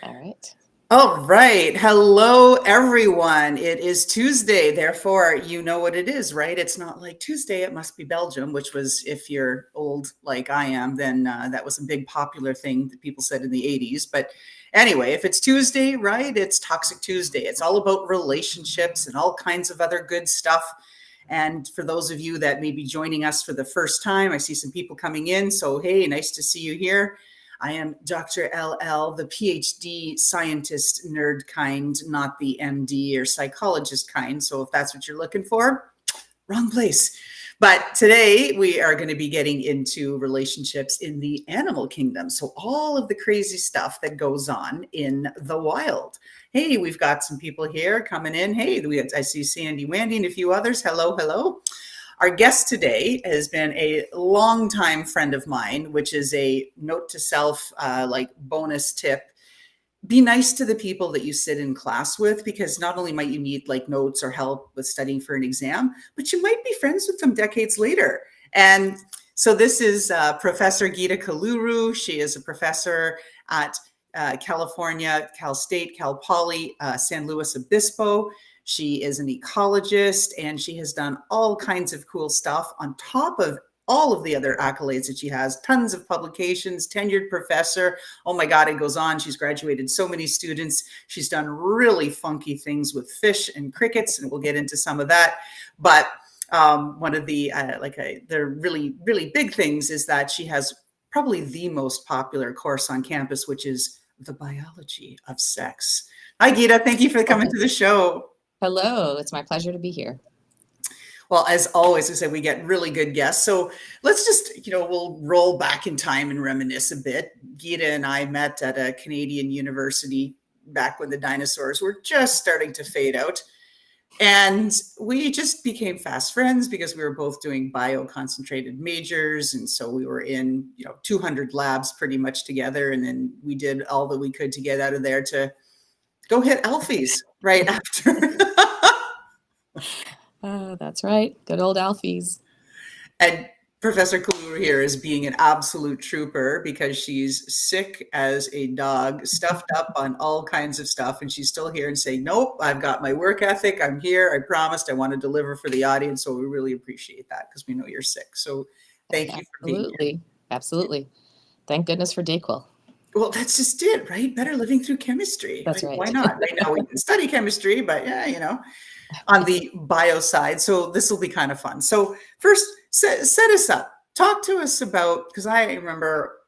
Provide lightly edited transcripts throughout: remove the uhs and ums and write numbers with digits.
All right. All right. Hello, everyone. It is Tuesday. Therefore, you know what it is, right? It's not like Tuesday, it must be Belgium, which was, if you're old like I am, then that was a big popular thing that people said in the 80s. But anyway, if it's Tuesday, right, it's Toxic Tuesday. It's all about relationships and all kinds of other good stuff. And for those of you that may be joining us for the first time, I see some people coming in. So, hey, nice to see you here. I am Dr. LL, the PhD scientist nerd kind, not the MD or psychologist kind. So if that's what you're looking for, wrong place. But today we are going to be getting into relationships in the animal kingdom. So all of the crazy stuff that goes on in the wild. Hey, we've got some people here coming in. Hey, I see Sandy Wandy and a few others. Hello, hello. Our guest today has been a longtime friend of mine, which is a note to self, like bonus tip. Be nice to the people that you sit in class with, because not only might you need like notes or help with studying for an exam, but you might be friends with them decades later. And so this is Professor Geeta Kaluru. She is a professor at California, Cal State, Cal Poly, San Luis Obispo. She is an ecologist, and she has done all kinds of cool stuff on top of all of the other accolades that she has. Tons of publications, tenured professor. Oh my God, it goes on. She's graduated so many students. She's done really funky things with fish and crickets, and we'll get into some of that. But one of the the really big things is that she has probably the most popular course on campus, which is the biology of sex. Hi, Geeta. Thank you for coming to the show. Hello. It's my pleasure to be here. Well, as always, I said, we get really good guests. So let's just, we'll roll back in time and reminisce a bit. Geeta and I met at a Canadian university back when the dinosaurs were just starting to fade out. And we just became fast friends because we were both doing bioconcentrated majors. And so we were in, 200 labs pretty much together. And then we did all that we could to get out of there to go hit Alfie's right after. That's right. Good old Alfie's. And Professor Kaluru here is being an absolute trooper because she's sick as a dog, stuffed up on all kinds of stuff. And she's still here and saying, nope, I've got my work ethic. I'm here. I promised I want to deliver for the audience. So we really appreciate that because we know you're sick. So thank you for being here. Absolutely. Thank goodness for DayQuil. Well, that's just it, right? Better living through chemistry. That's right. Why not? Right now we can study chemistry, but yeah, on the bio side. So this will be kind of fun. So first, set us up. Talk to us about, because I remember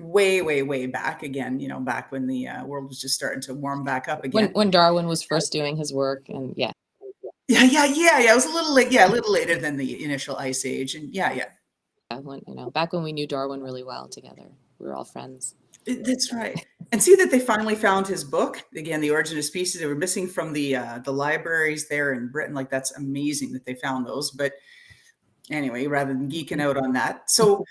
way back again, back when the world was just starting to warm back up again. When Darwin was first doing his work, and yeah. Yeah. It was a little late. Yeah, a little later than the initial ice age, and yeah. When back when we knew Darwin really well together, we were all friends. That's right. And see that they finally found his book again, The Origin of Species. They were missing from the libraries there in Britain. Like, that's amazing that they found those. But anyway, rather than geeking out on that, so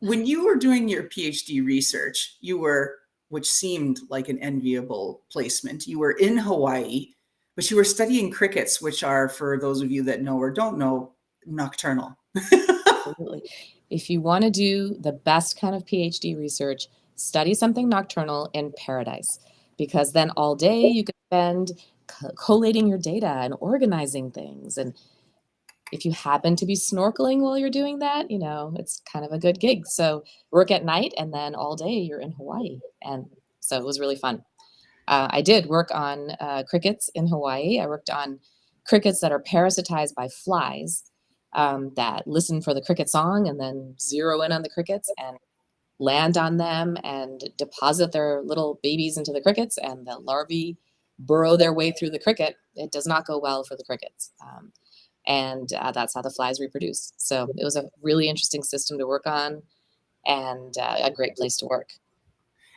when you were doing your PhD research, you were, which seemed like an enviable placement, you were in Hawaii, but you were studying crickets, which are, for those of you that know or don't know, nocturnal. Absolutely. If you want to do the best kind of PhD research, study something nocturnal in paradise, because then all day you can spend collating your data and organizing things. And if you happen to be snorkeling while you're doing that, it's kind of a good gig. So work at night and then all day you're in Hawaii. And so it was really fun. I did work on crickets in Hawaii. I worked on crickets that are parasitized by flies that listen for the cricket song and then zero in on the crickets and land on them and deposit their little babies into the crickets, and the larvae burrow their way through the cricket. It does not go well for the crickets. And that's how the flies reproduce. So it was a really interesting system to work on, and a great place to work.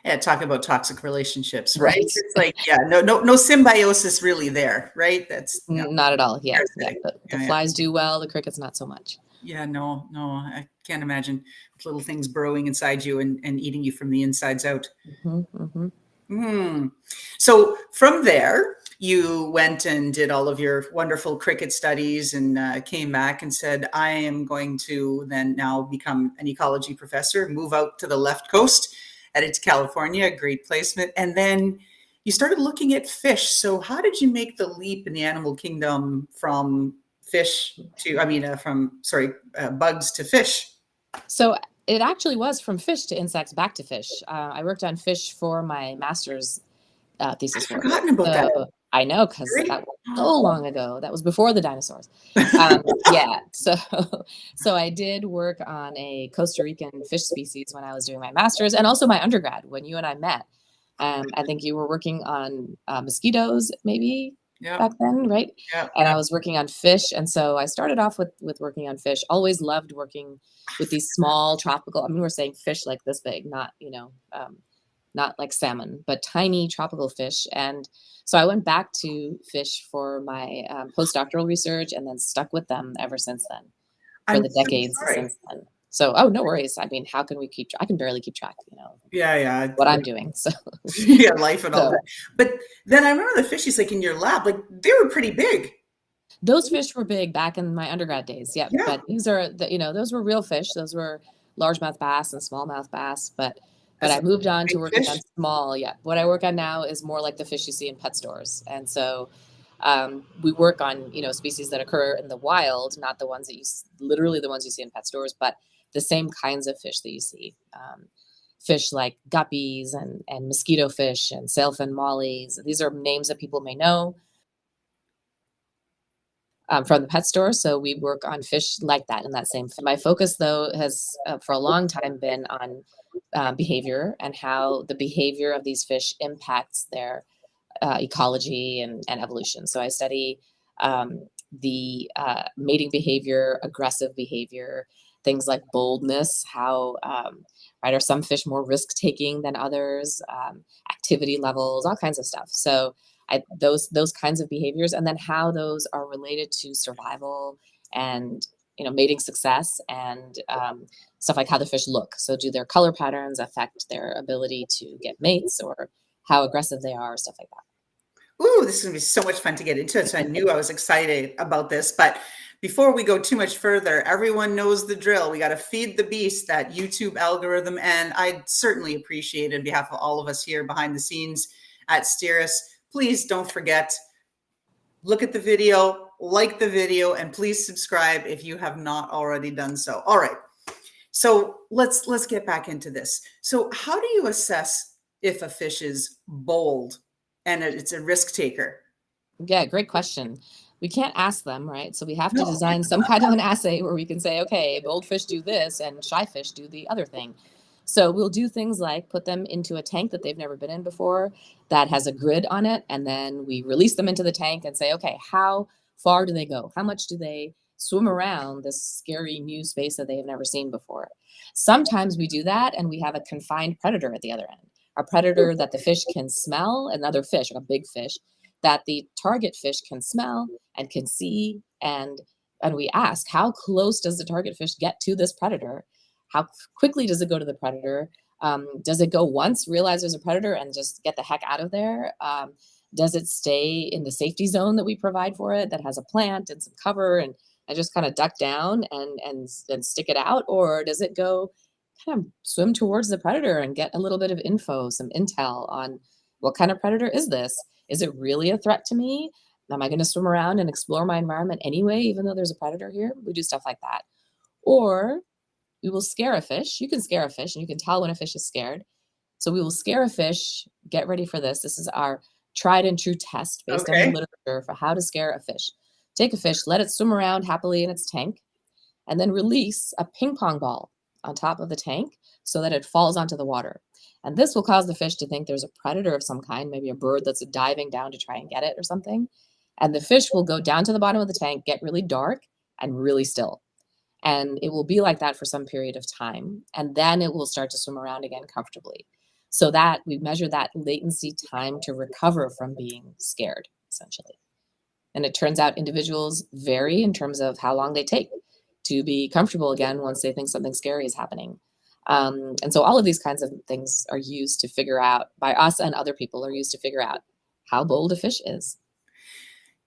Yeah, talk about toxic relationships, right? It's like, no symbiosis really there, right? That's not at all. Yeah. The flies do well, the crickets not so much. Yeah, no, I can't imagine little things burrowing inside you and eating you from the insides out. So from there, you went and did all of your wonderful cricket studies and came back and said, I am going to then now become an ecology professor, move out to the left coast. headed to California, great placement. And then you started looking at fish. So how did you make the leap in the animal kingdom from fish to, bugs to fish? So it actually was from fish to insects back to fish. I worked on fish for my master's I'd thesis work. forgotten about that. So I know, because Great. that was so long ago. That was before the dinosaurs. Yeah. So I did work on a Costa Rican fish species when I was doing my master's, and also my undergrad when you and I met. I think you were working on mosquitoes, maybe Yeah, back then, right? yeah. And I was working on fish, and so I started off with working on fish. Always loved working with these small tropical. I mean, we're saying fish like this big, not not like salmon, but tiny tropical fish. And so I went back to fish for my postdoctoral research, and then stuck with them ever since then, for I'm the so decades sorry. since then. So, oh, no worries. I mean, how can we keep? I can barely keep track, Yeah, yeah. what I'm doing. So, Yeah, life and all so that. But then I remember the fishies like in your lab, like they were pretty big. those fish were big back in my undergrad days. Yep. Yeah. But these are those were real fish. Those were largemouth bass and smallmouth bass. But As I moved on big to working fish. on small. Yeah. What I work on now is more like the fish you see in pet stores. And so we work on, species that occur in the wild, not the ones that literally the ones you see in pet stores, but the same kinds of fish that you see. Fish like guppies and mosquito fish and sailfin mollies. These are names that people may know from the pet store. So we work on fish like that in that same. My focus, though, has for a long time been on behavior, and how the behavior of these fish impacts their ecology and evolution. So I study the mating behavior, aggressive behavior, things like boldness. How right, are some fish more risk taking than others? Activity levels, all kinds of stuff. So those kinds of behaviors, and then how those are related to survival and mating success, and stuff like how the fish look. So do their color patterns affect their ability to get mates, or how aggressive they are, stuff like that. Ooh, this is gonna be so much fun to get into it. So I knew I was excited about this. But before we go too much further, everyone knows the drill. We got to feed the beast, that YouTube algorithm. And I certainly appreciate, on behalf of all of us here behind the scenes at Steeris, please don't forget, look at the video, like the video, and please subscribe if you have not already done so. All right. So let's get back into this. So how do you assess if a fish is bold and it's a risk taker? Yeah, great question. We can't ask them, right? So we have to No. design some kind of an assay where we can say, okay, bold fish do this and shy fish do the other thing. So we'll do things like put them into a tank that they've never been in before, that has a grid on it. And then we release them into the tank and say, okay, how far do they go? How much do they swim around this scary new space that they have never seen before? Sometimes we do that and we have a confined predator at the other end, a predator that the fish can smell, another fish, like a big fish, that the target fish can smell and can see. And we ask, how close does the target fish get to this predator? How quickly does it go to the predator? Does it go once, realize there's a predator, and just get the heck out of there? Does it stay in the safety zone that we provide for it, that has a plant and some cover, and just kind of duck down and stick it out? Or does it go kind of swim towards the predator and get a little bit of info, some intel on what kind of predator is this? Is it really a threat to me? Am I going to swim around and explore my environment anyway, even though there's a predator here? We do stuff like that. Or we will scare a fish. You can scare a fish and you can tell when a fish is scared. So we will scare a fish. Get ready for this. This is our tried and true test based on the Okay. literature for how to scare a fish. Take a fish, let it swim around happily in its tank, and then release a ping pong ball on top of the tank so that it falls onto the water. And this will cause the fish to think there's a predator of some kind, maybe a bird that's diving down to try and get it or something. And the fish will go down to the bottom of the tank, get really dark and really still. And it will be like that for some period of time. And then it will start to swim around again comfortably. So that we measure that latency time to recover from being scared, essentially. And it turns out individuals vary in terms of how long they take to be comfortable again once they think something scary is happening. And so all of these kinds of things are used to figure out, by us and other people, are used to figure out how bold a fish is.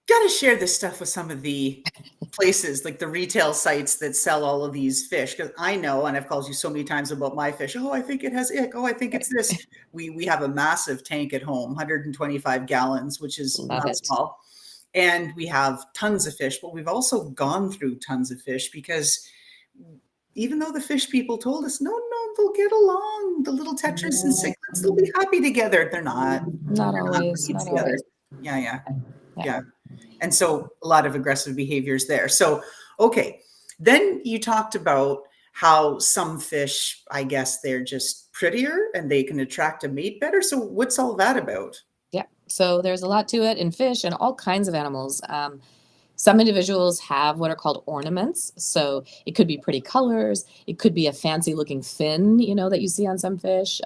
got to share this stuff with some of the places, like the retail sites that sell all of these fish. Because I know, and I've called you so many times about my fish. Oh, I think it has ick. Oh, I think it's this. We have a massive tank at home, 125 gallons, which is Love not it. small. And we have tons of fish, but we've also gone through tons of fish because even though the fish people told us, no, no, they'll get along. The little tetras and cichlids, they'll be happy together. They're not. Not They're not always, putting it not together. always. Yeah, yeah, Yeah. yeah. And so a lot of aggressive behaviors there. So, okay. Then you talked about how some fish, I guess they're just prettier and they can attract a mate better. So what's all that about? Yeah. So there's a lot to it in fish and all kinds of animals. Some individuals have what are called ornaments. So it could be pretty colors. It could be a fancy looking fin, that you see on some fish.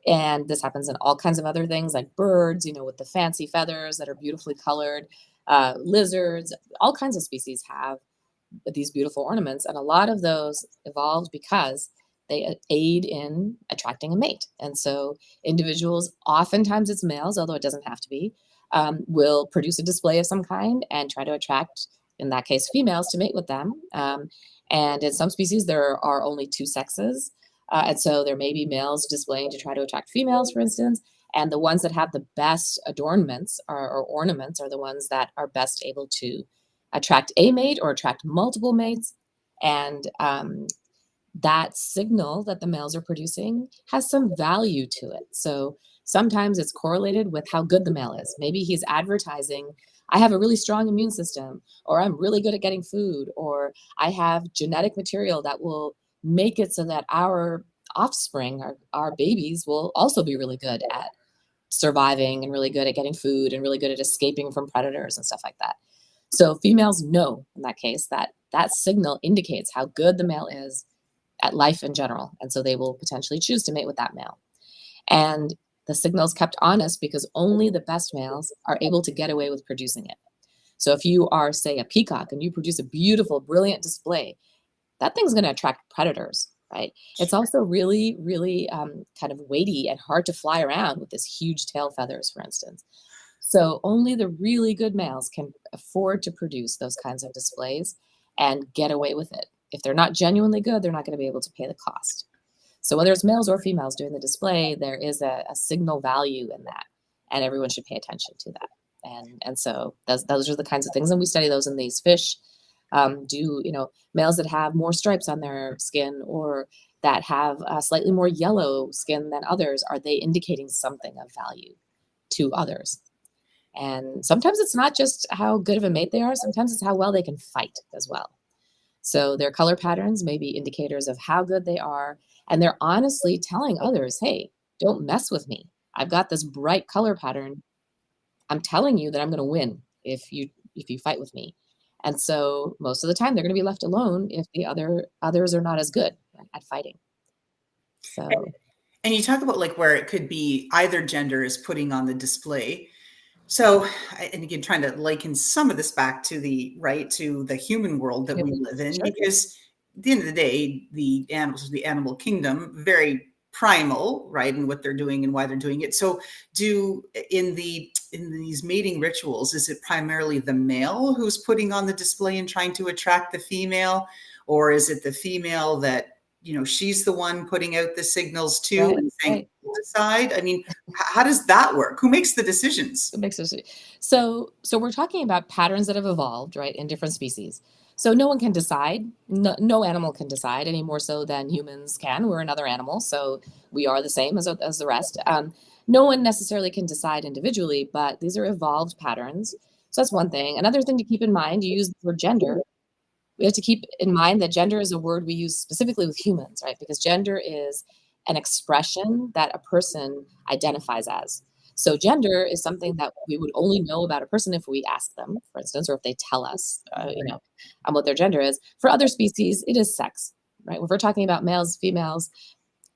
And this happens in all kinds of other things like birds, with the fancy feathers that are beautifully colored. Lizards, all kinds of species have these beautiful ornaments. And a lot of those evolved because they aid in attracting a mate. And so individuals, oftentimes it's males, although it doesn't have to be, will produce a display of some kind and try to attract, in that case, females to mate with them. And in some species, there are only two sexes. And so there may be males displaying to try to attract females, for instance. And the ones that have the best adornments or ornaments are the ones that are best able to attract a mate or attract multiple mates. And that signal that the males are producing has some value to it. So sometimes it's correlated with how good the male is. Maybe he's advertising, I have a really strong immune system, or I'm really good at getting food, or I have genetic material that will make it so that our offspring, our babies, will also be really good at surviving and really good at getting food and really good at escaping from predators and stuff like that. So females know in that case that that signal indicates how good the male is at life in general. And so they will potentially choose to mate with that male. And the signal is kept honest because only the best males are able to get away with producing it. So if you are, say, a peacock and you produce a beautiful, brilliant display, that thing's going to attract predators, right? It's also really, really kind of weighty and hard to fly around with this huge tail feathers, for instance. So only the really good males can afford to produce those kinds of displays and get away with it. If they're not genuinely good, they're not going to be able to pay the cost. So whether it's males or females doing the display, there is a signal value in that, and everyone should pay attention to that. And so those are the kinds of things, and we study those in these fish. Males that have more stripes on their skin or that have slightly more yellow skin than others, are they indicating something of value to others? And sometimes it's not just how good of a mate they are, sometimes it's how well they can fight as well. So their color patterns may be indicators of how good they are, and they're honestly telling others, hey, don't mess with me. I've got this bright color pattern. I'm telling you that I'm going to win if you fight with me. And so most of the time they're going to be left alone if the others are not as good at fighting. So And you talk about like where it could be either gender is putting on the display. So, and again, trying to liken some of this back to the human world that we live in, sure. because at the end of the day, the animals, the animal kingdom, very primal, right, and what they're doing and why they're doing it. So, in these mating rituals, is it primarily the male who's putting on the display and trying to attract the female, or is it the female that she's the one putting out the signals too Right, and saying, right. decide? I mean, how does that work? Who makes the decisions? It makes us so we're talking about patterns that have evolved, right, in different species. So no one can decide. No animal can decide any more so than humans can. We're another animal, so we are the same as the rest. No one necessarily can decide individually, but these are evolved patterns. So that's one thing. Another thing to keep in mind, you use the word gender. We have to keep in mind that gender is a word we use specifically with humans, right? Because gender is an expression that a person identifies as. So gender is something that we would only know about a person if we ask them, for instance, or if they tell us, what their gender is. For other species, it is sex, right? If we're talking about males, females,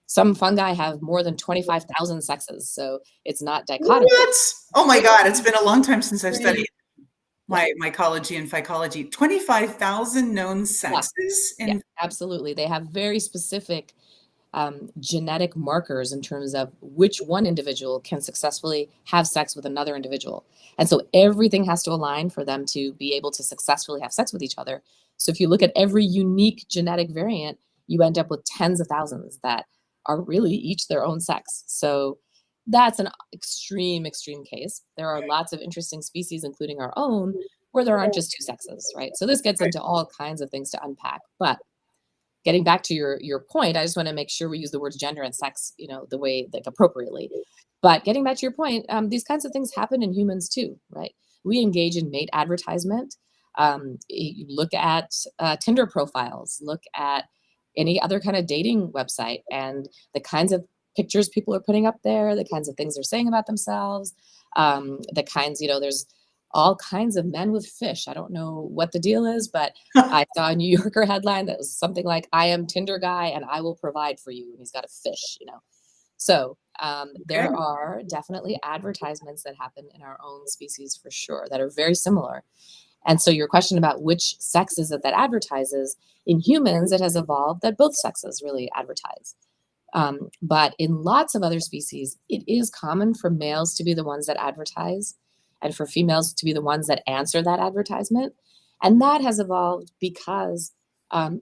some fungi have more than 25,000 sexes, so it's not dichotomous. What? Oh my God, it's been a long time since I've Pretty- studied my mycology and phycology. 25,000 known Yeah, sexes yeah, in absolutely. They have very specific genetic markers in terms of which one individual can successfully have sex with another individual. And so everything has to align for them to be able to successfully have sex with each other. So if you look at every unique genetic variant, you end up with tens of thousands that are really each their own sex. So that's an extreme case. There are lots of interesting species, including our own, where there aren't just two sexes, right? So this gets into all kinds of things to unpack. But getting back to your point, I just want to make sure we use the words gender and sex, the way, like, appropriately. But getting back to your point, these kinds of things happen in humans too, right? We engage in mate advertisement. You look at Tinder profiles, look at any other kind of dating website, and the kinds of pictures people are putting up there, the kinds of things they're saying about themselves, the kinds, there's all kinds of men with fish. I don't know what the deal is, but I saw a New Yorker headline that was something like, "I am Tinder guy and I will provide for you." And he's got a fish. So Okay. there are definitely advertisements that happen in our own species for sure that are very similar. And so your question about which sex is it that advertises, in humans, it has evolved that both sexes really advertise. But in lots of other species, it is common for males to be the ones that advertise and for females to be the ones that answer that advertisement. And that has evolved because,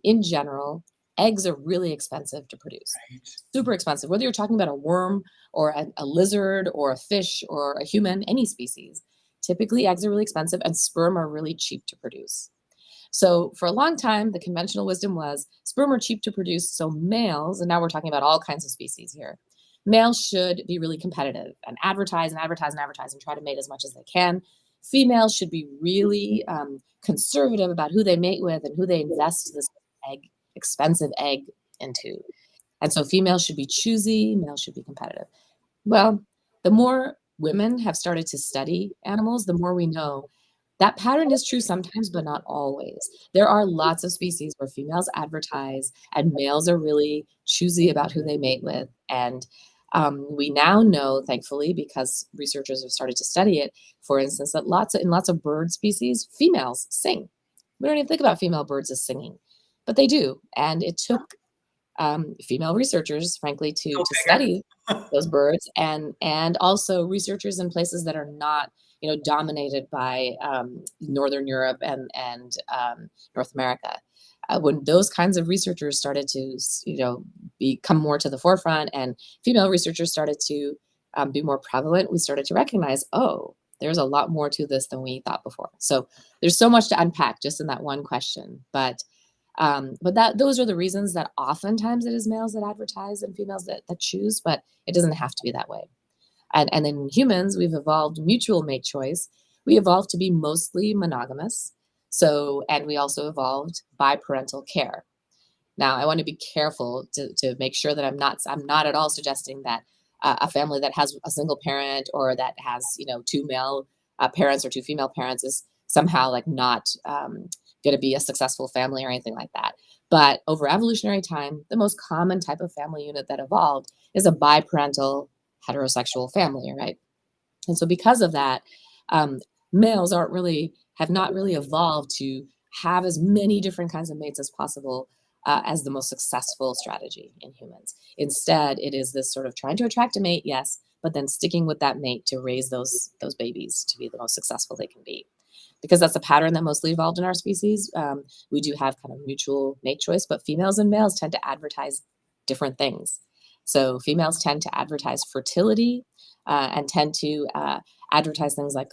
in general, eggs are really expensive to produce, Right. super expensive. Whether you're talking about a worm or a lizard or a fish or a human, any species, typically eggs are really expensive and sperm are really cheap to produce. So for a long time, the conventional wisdom was sperm are cheap to produce. So males, and now we're talking about all kinds of species here, males should be really competitive and advertise and advertise and advertise and try to mate as much as they can. Females should be really conservative about who they mate with and who they invest this expensive egg into. And so females should be choosy, males should be competitive. Well, the more women have started to study animals, the more we know that pattern is true sometimes, but not always. There are lots of species where females advertise and males are really choosy about who they mate with. And we now know, thankfully, because researchers have started to study it, for instance, that in lots of bird species, females sing. We don't even think about female birds as singing, but they do. And it took female researchers, frankly, to Go to figure. study those birds, and also researchers in places that are not, dominated by Northern Europe and North America. When those kinds of researchers started to, become more to the forefront, and female researchers started to be more prevalent, we started to recognize, oh, there's a lot more to this than we thought before. So there's so much to unpack just in that one question, but those are the reasons that oftentimes it is males that advertise and females that choose, but it doesn't have to be that way. And in humans, we've evolved mutual mate choice. We evolved to be mostly monogamous. So, and we also evolved biparental care. Now, I want to be careful to make sure that I'm not at all suggesting that a family that has a single parent or that has, two male parents or two female parents is somehow like not going to be a successful family or anything like that. But over evolutionary time, the most common type of family unit that evolved is a biparental heterosexual family, right? And so because of that, um, males have not really evolved to have as many different kinds of mates as possible as the most successful strategy in humans. Instead, it is this sort of trying to attract a mate, yes, but then sticking with that mate to raise those babies to be the most successful they can be. Because that's a pattern that mostly evolved in our species. We do have kind of mutual mate choice, but females and males tend to advertise different things. So females tend to advertise fertility and tend to advertise things like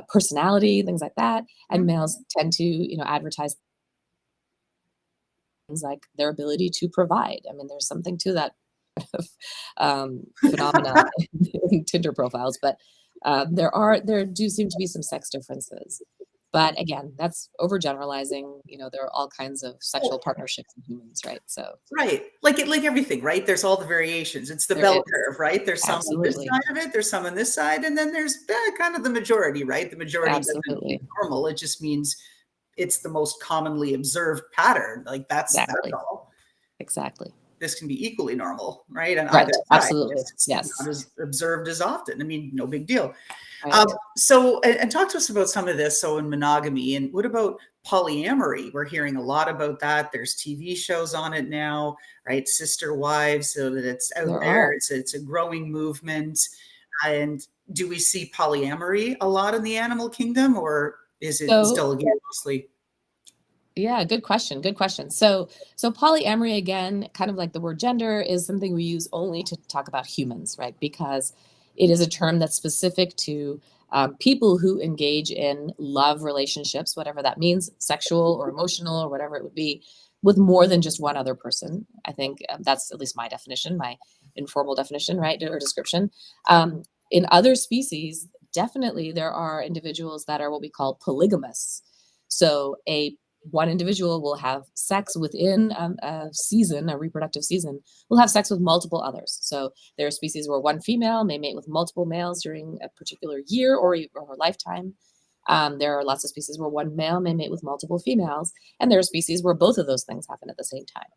personality, things like that. And Mhm. males tend to, advertise things like their ability to provide. I mean, there's something to that phenomena in Tinder profiles, but there do seem to be some sex differences. But again, that's overgeneralizing. There are all kinds of sexual partnerships in humans, right? So Right. Like everything, right? There's all the variations. It's the there bell is curve, right? There's some on this absolutely, side of it, there's some on this side, and then there's kind of the majority, right? The majority doesn't mean absolutely, normal. It just means it's the most commonly observed pattern. Like that's exactly, all. exactly. This can be equally normal, right? On either Right, side. absolutely, Just it's not yes, as observed as often. I mean, no big deal. right. So, and talk to us about some of this. So, in monogamy, and what about polyamory. We're hearing a lot about that. There's TV shows on it now, right? Sister wives, so that it's out There there. are. It's a growing movement. And do we see polyamory a lot in the animal kingdom, or is it So still again mostly? yeah, good question. Good question. So polyamory, again, kind of like the word gender, is something we use only to talk about humans, right? Because it is a term that's specific to people who engage in love relationships, whatever that means, sexual or emotional or whatever it would be, with more than just one other person. I think that's at least my definition, my informal definition, right, or description. Um, in other species, definitely there are individuals that are what we call polygamous. So a one individual will have sex within a season, a reproductive season, will have sex with multiple others. So there are species where one female may mate with multiple males during a particular year or her lifetime. There are lots of species where one male may mate with multiple females, and there are species where both of those things happen at the same time.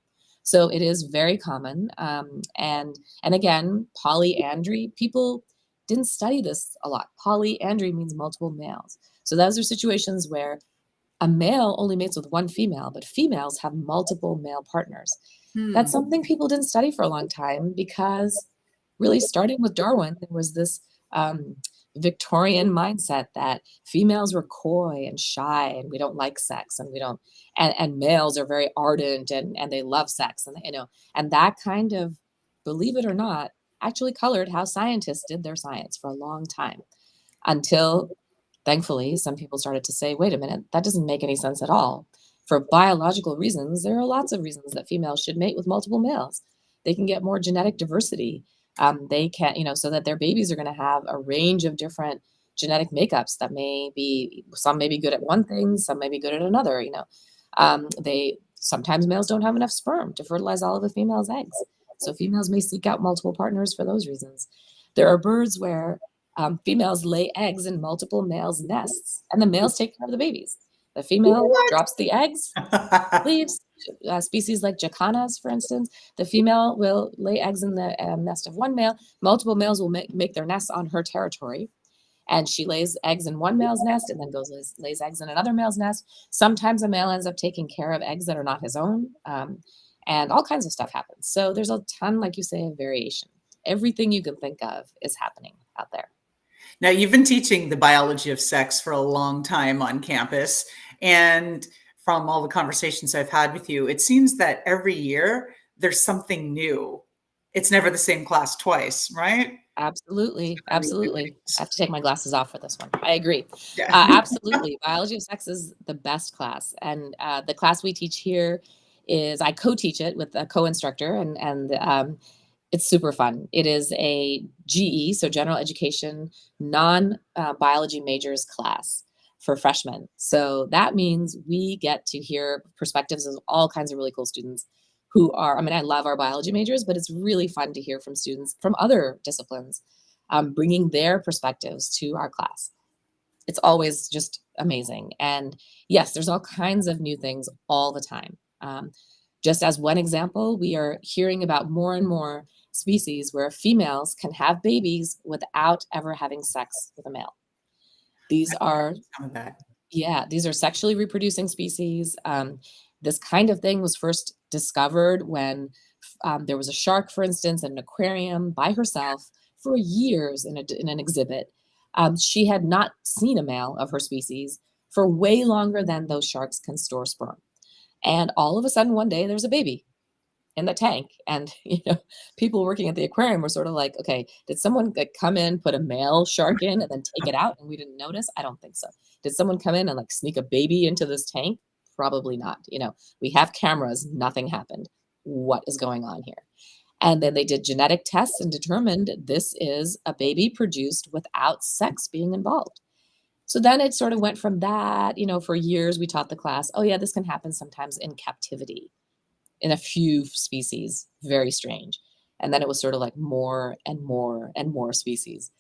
So it is very common. And again, polyandry, people didn't study this a lot. Polyandry means multiple males. So those are situations where a male only mates with one female, but females have multiple male partners. That's Hmm. something people didn't study for a long time because, really, starting with Darwin, there was this um, Victorian mindset that females were coy and shy and we don't like sex and we don't, and males are very ardent and they love sex. And, and that kind of, believe it or not, actually colored how scientists did their science for a long time until, thankfully, some people started to say, wait a minute, that doesn't make any sense at all. For biological reasons, there are lots of reasons that females should mate with multiple males. They can get more genetic diversity. They can, so that their babies are going to have a range of different genetic makeups that may be, some may be good at one thing, some may be good at another. They sometimes males don't have enough sperm to fertilize all of a female's eggs. So females may seek out multiple partners for those reasons. There are birds where females lay eggs in multiple males' nests, and the males take care of the babies. The female What? drops the eggs, leaves. Species like jacanas, for instance, the female will lay eggs in the nest of one male. Multiple males will make their nests on her territory, and she lays eggs in one male's nest and then goes lays eggs in another male's nest. Sometimes a male ends up taking care of eggs that are not his own, and all kinds of stuff happens. So there's a ton, like you say, of variation. Everything you can think of is happening out there. Now, you've been teaching the biology of sex for a long time on campus. And from all the conversations I've had with you, it seems that every year there's something new. It's never the same class twice, right? Absolutely, Learning new absolutely. I things. have to take my glasses off for this one. I agree. Yeah. Absolutely. Biology of sex is the best class. And the class we teach here is, I co-teach it with a co-instructor, and it's super fun. It is a GE, so general education, non-biology majors class for freshmen. So that means we get to hear perspectives of all kinds of really cool students who are, I mean, I love our biology majors, but it's really fun to hear from students from other disciplines, bringing their perspectives to our class. It's always just amazing. And yes, there's all kinds of new things all the time. Just as one example, we are hearing about more and more species where females can have babies without ever having sex with a male. These are, Some of that. yeah, these are sexually reproducing species. This kind of thing was first discovered when there was a shark, for instance, in an aquarium by herself for years in an exhibit. She had not seen a male of her species for way longer than those sharks can store sperm. And all of a sudden, one day, there's a baby in the tank. And, people working at the aquarium were sort of like, okay, did someone like come in, put a male shark in, and then take it out and we didn't notice? I don't think so. Did someone come in and like sneak a baby into this tank? Probably not. We have cameras, nothing happened. What is going on here? And then they did genetic tests and determined this is a baby produced without sex being involved. So then it sort of went from that, for years we taught the class, oh yeah, this can happen sometimes in captivity in a few species, very strange. And then it was sort of like more and more and more species.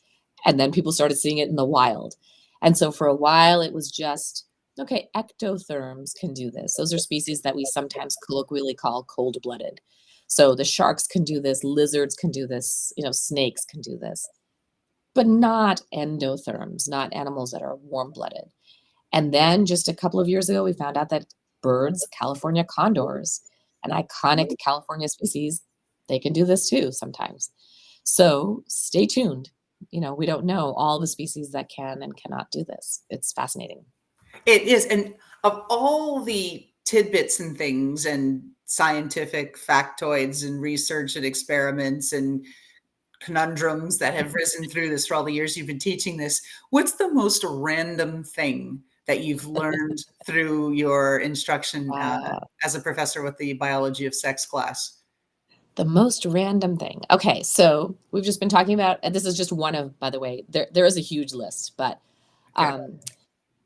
And then people started seeing it in the wild. And so for a while, it was just, okay, ectotherms can do this. Those are species that we sometimes colloquially call cold blooded. So the sharks can do this, lizards can do this, snakes can do this, but not endotherms, not animals that are warm blooded. And then just a couple of years ago, we found out that birds, California condors, an iconic California species, they can do this too sometimes. So stay tuned. We don't know all the species that can and cannot do this. It's fascinating. It is. And of all the tidbits and things and scientific factoids and research and experiments and conundrums that have risen through this for all the years you've been teaching this, what's the most random thing that you've learned through your instruction as a professor with the biology of sex class? The most random thing. Okay, so we've just been talking about, and this is just one of, by the way, there is a huge list, but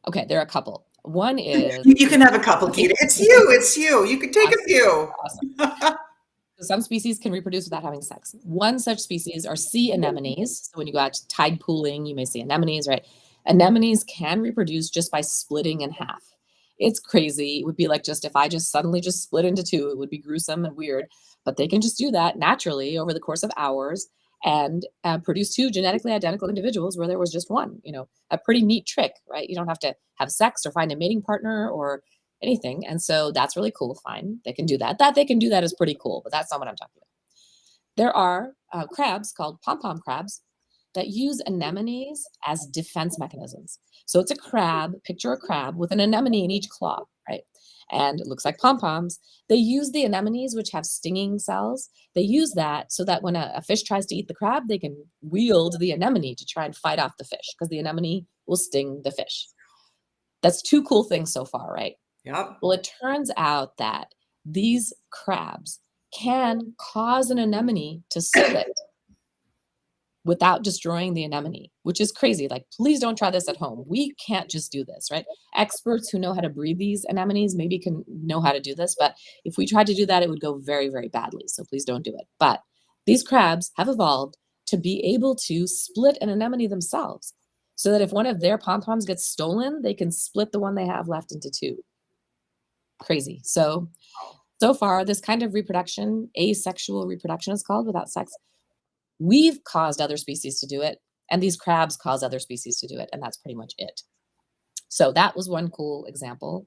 okay, there are a couple. One is you can have a couple, Gita. It's you. You can take awesome, a few. Awesome. So some species can reproduce without having sex. One such species are sea anemones. So when you go out tide pooling, you may see anemones, right? Anemones can reproduce just by splitting in half. It's crazy. It would be like if I just suddenly split into two, it would be gruesome and weird, but they can just do that naturally over the course of hours and produce two genetically identical individuals where there was just one. A pretty neat trick, right? You don't have to have sex or find a mating partner or anything. And so that's really cool. Fine. They can do that. That they can do that is pretty cool, but that's not what I'm talking about. There are crabs called pom-pom crabs that use anemones as defense mechanisms. So it's a crab, picture a crab with an anemone in each claw, right? And it looks like pom-poms. They use the anemones, which have stinging cells. They use that so that when a fish tries to eat the crab, they can wield the anemone to try and fight off the fish because the anemone will sting the fish. That's two cool things so far, right? Yep. Well, it turns out that these crabs can cause an anemone to split without destroying the anemone, which is crazy. Like, please don't try this at home. We can't just do this, right? Experts who know how to breed these anemones maybe can know how to do this, but if we tried to do that, it would go very, very badly. So please don't do it. But these crabs have evolved to be able to split an anemone themselves so that if one of their pom-poms gets stolen, they can split the one they have left into two. Crazy. So far, this kind of reproduction, asexual reproduction is called, without sex, we've caused other species to do it, and these crabs cause other species to do it, and that's pretty much it. So that was one cool example.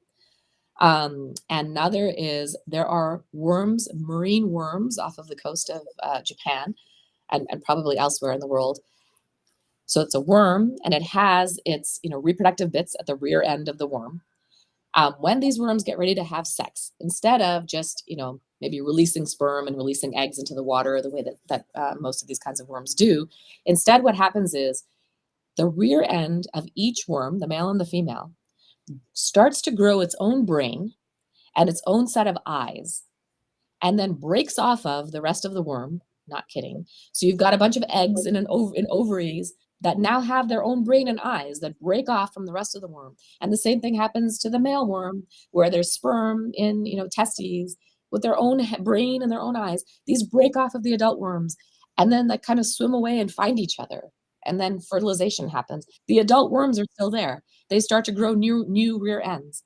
Another is there are worms, marine worms, off of the coast of Japan and probably elsewhere in the world. So it's a worm, and it has its reproductive bits at the rear end of the worm. When these worms get ready to have sex, instead of just, maybe releasing sperm and releasing eggs into the water the way that most of these kinds of worms do, instead what happens is the rear end of each worm, the male and the female, starts to grow its own brain and its own set of eyes, and then breaks off of the rest of the worm. Not kidding. So you've got a bunch of eggs in ovaries that now have their own brain and eyes that break off from the rest of the worm. And the same thing happens to the male worm, where there's sperm in, testes with their own brain and their own eyes. These break off of the adult worms and then they kind of swim away and find each other. And then fertilization happens. The adult worms are still there. They start to grow new rear ends.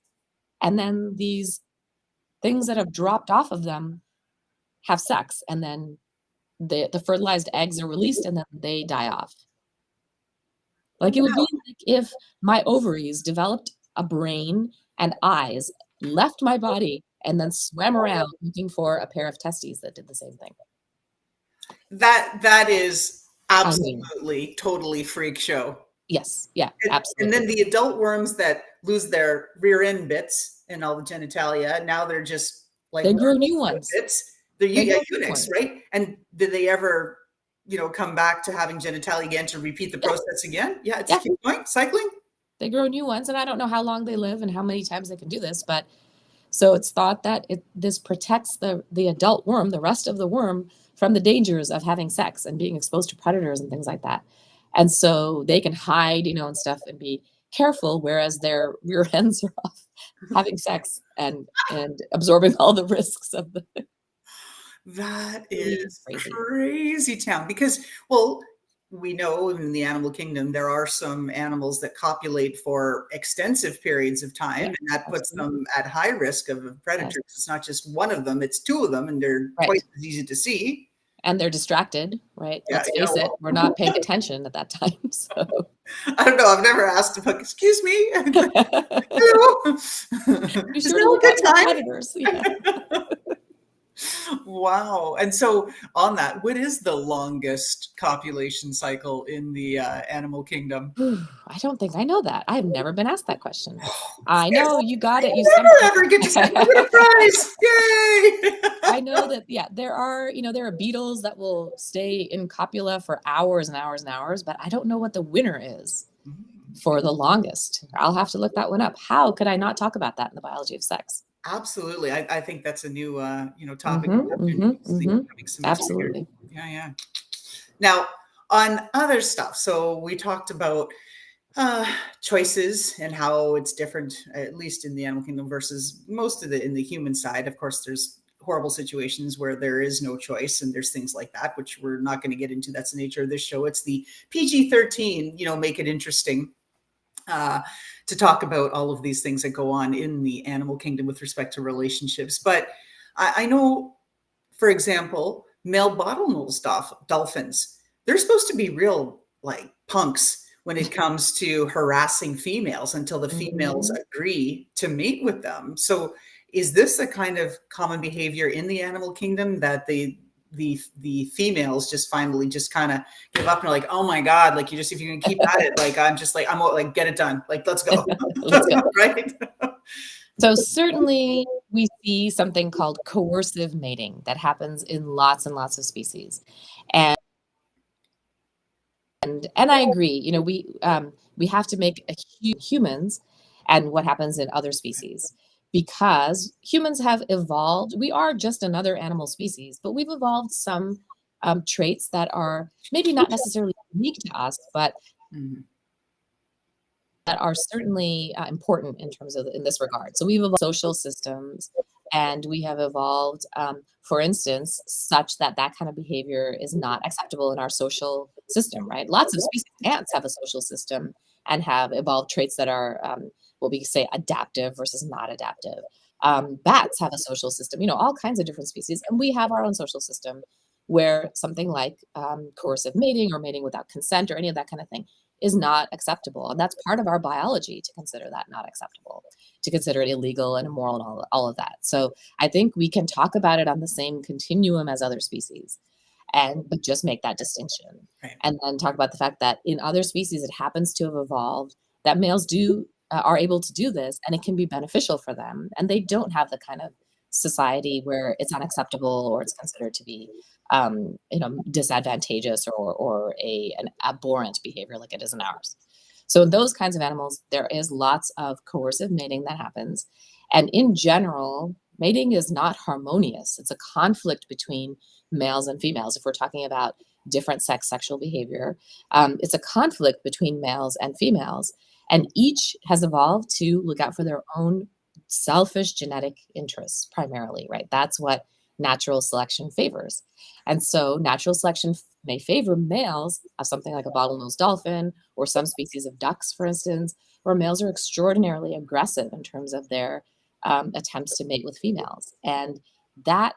And then these things that have dropped off of them have sex. And then the fertilized eggs are released and then they die off. Like, it would be like if my ovaries developed a brain and eyes, left my body, and then swam around looking for a pair of testes that did the same thing. That is absolutely, totally freak show. Yes. Yeah, absolutely. And then the adult worms that lose their rear end bits and all the genitalia, now they're just like they grow new ones. Bits. They're eunuchs, right? And did they ever, come back to having genitalia again to repeat the process again? Yeah, it's keep going, cycling. They grow new ones, and I don't know how long they live and how many times they can do this, but so it's thought that this protects the adult worm, the rest of the worm, from the dangers of having sex and being exposed to predators and things like that. And so they can hide, and stuff and be careful, whereas their rear ends are off having sex and absorbing all the risks of the. That is crazy town because, we know in the animal kingdom, there are some animals that copulate for extensive periods of time, and that puts them at high risk of predators. Yes. It's not just one of them, it's two of them, and they're twice as easy to see. And they're distracted, right? Yeah, Let's yeah. face it, we're not paying attention at that time. So I don't know. I've never asked him, like, excuse me. Hello. be Is sure to now look out for a predators. Yeah. good time? Wow. And so on that, what is the longest copulation cycle in the animal kingdom? I don't think I know that. I have never been asked that question. I Yes. know you got it. You I stumped me. never get to say, I win a prize. Yay. I know that, yeah, there are beetles that will stay in copula for hours and hours and hours, but I don't know what the winner is for the longest. I'll have to look that one up. How could I not talk about that in the biology of sex? Absolutely. I think that's a new, topic Mm-hmm, mm-hmm, mm-hmm. having some material. Absolutely. Yeah, yeah. Now, on other stuff, so we talked about uh, choices and how it's different, at least in the animal kingdom versus most of it in the human side. Of course, there's horrible situations where there is no choice, and there's things like that, which we're not going to get into. That's the nature of this show. It's the PG-13, make it interesting uh, to talk about all of these things that go on in the animal kingdom with respect to relationships. But I know, for example, male bottlenose dolphins, they're supposed to be real like punks when it comes to harassing females until the females Mm-hmm. agree to mate with them. So is this a kind of common behavior in the animal kingdom that the females just finally just kind of give up and are like, oh my God, like if you're gonna keep at it, like I'm like, get it done. Like, let's go. Let's go. Right? So certainly we see something called coercive mating that happens in lots and lots of species. And and I agree, we have to make humans and what happens in other species because humans have evolved. We are just another animal species, but we've evolved some traits that are maybe not necessarily unique to us, but Mhm. that are certainly important in terms of in this regard. So we've evolved social systems, and we have evolved, for instance, such that that kind of behavior is not acceptable in our social system. Right? Lots of species, ants have a social system and have evolved traits that are what we say adaptive versus not adaptive. Bats have a social system. All kinds of different species, and we have our own social system where something like coercive mating or mating without consent or any of that kind of thing is not acceptable. And that's part of our biology to consider that not acceptable, to consider it illegal and immoral and all of that. So I think we can talk about it on the same continuum as other species but just make that distinction. Right. And then talk about the fact that in other species it happens to have evolved that males are able to do this and it can be beneficial for them. And they don't have the kind of society where it's unacceptable or it's considered to be disadvantageous or an abhorrent behavior like it is in ours. So in those kinds of animals, there is lots of coercive mating that happens. And in general, mating is not harmonious. It's a conflict between males and females. If we're talking about different sexual behavior, it's a conflict between males and females. And each has evolved to look out for their own selfish genetic interests primarily, right? That's what natural selection favors. And so natural selection may favor males of something like a bottlenose dolphin or some species of ducks, for instance, where males are extraordinarily aggressive in terms of their attempts to mate with females. And that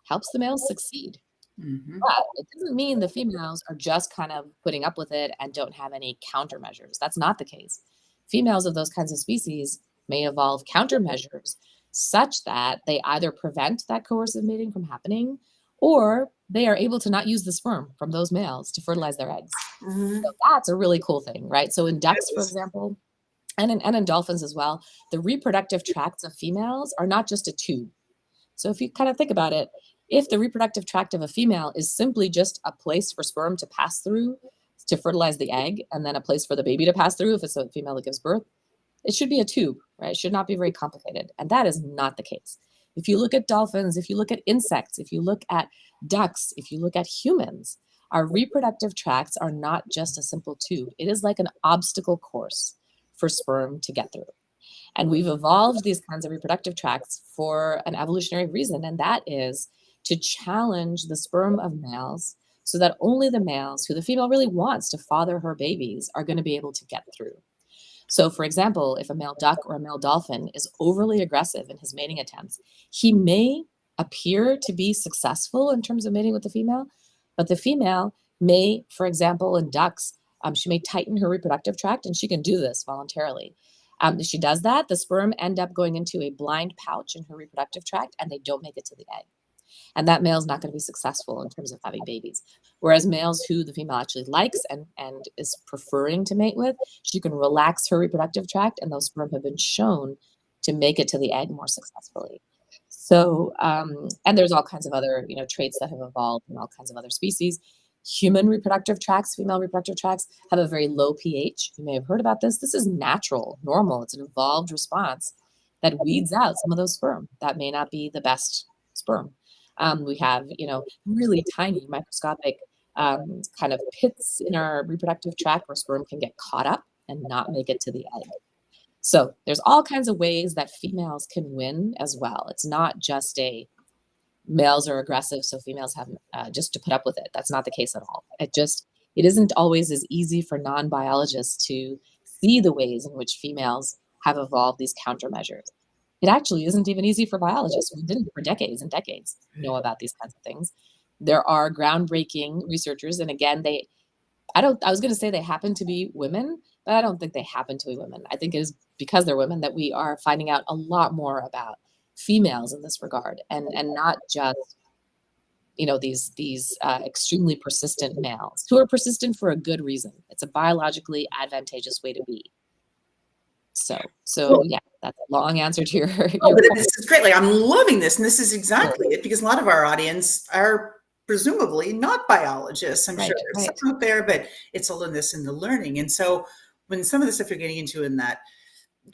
helps the males succeed. Mhm. But it doesn't mean the females are just kind of putting up with it and don't have any countermeasures. That's not the case. Females of those kinds of species may evolve countermeasures such that they either prevent that coercive mating from happening or they are able to not use the sperm from those males to fertilize their eggs. So Mhm. that's a really cool thing, right? So in It ducks, for is. example, and in dolphins as well, the reproductive tracts of females are not just a tube. So if you kind of think about it, if the reproductive tract of a female is simply just a place for sperm to pass through to fertilize the egg, and then a place for the baby to pass through if it's a female that gives birth, it should be a tube, right? It should not be very complicated. And that is not the case. If you look at dolphins, if you look at insects, if you look at ducks, if you look at humans, our reproductive tracts are not just a simple tube. It is like an obstacle course for sperm to get through. And we've evolved these kinds of reproductive tracts for an evolutionary reason, and that is to challenge the sperm of males so that only the males who the female really wants to father her babies are going to be able to get through. So, for example, if a male duck or a male dolphin is overly aggressive in his mating attempts, he may appear to be successful in terms of mating with the female, But the female may, for example, in ducks, she may tighten her reproductive tract, and she can do this voluntarily. If she does that, the sperm end up going into a blind pouch in her reproductive tract, and they don't make it to the egg. And that male's not going to be successful in terms of having babies. Whereas males who the female actually likes and is preferring to mate with, she can relax her reproductive tract, and those sperm have been shown to make it to the egg more successfully. So, and there's all kinds of other, traits that have evolved in all kinds of other species. Human reproductive tracts, female reproductive tracts, have a very low pH. You may have heard about this. This is natural, normal. It's an evolved response that weeds out some of those sperm that may not be the best sperm. We have, really tiny microscopic kind of pits in our reproductive tract where sperm can get caught up and not make it to the egg. So there's all kinds of ways that females can win as well. It's not just males are aggressive, so females have just to put up with it. That's not the case at all. It isn't always as easy for non-biologists to see the ways in which females have evolved these countermeasures. It actually isn't even easy for biologists. We didn't for decades and decades know about these kinds of things. There are groundbreaking researchers, and again, I was going to say they happen to be women, but I don't think they happen to be women. I think it is because they're women that we are finding out a lot more about females in this regard, and not just these extremely persistent males who are persistent for a good reason. It's a biologically advantageous way to be. So yeah, that's a long answer to your But point. this is great. Like, I'm loving this, and this is exactly it, because a lot of our audience are presumably not biologists. I'm sure there's some out there, but it's all in this in the learning. And so when some of the stuff you're getting into in that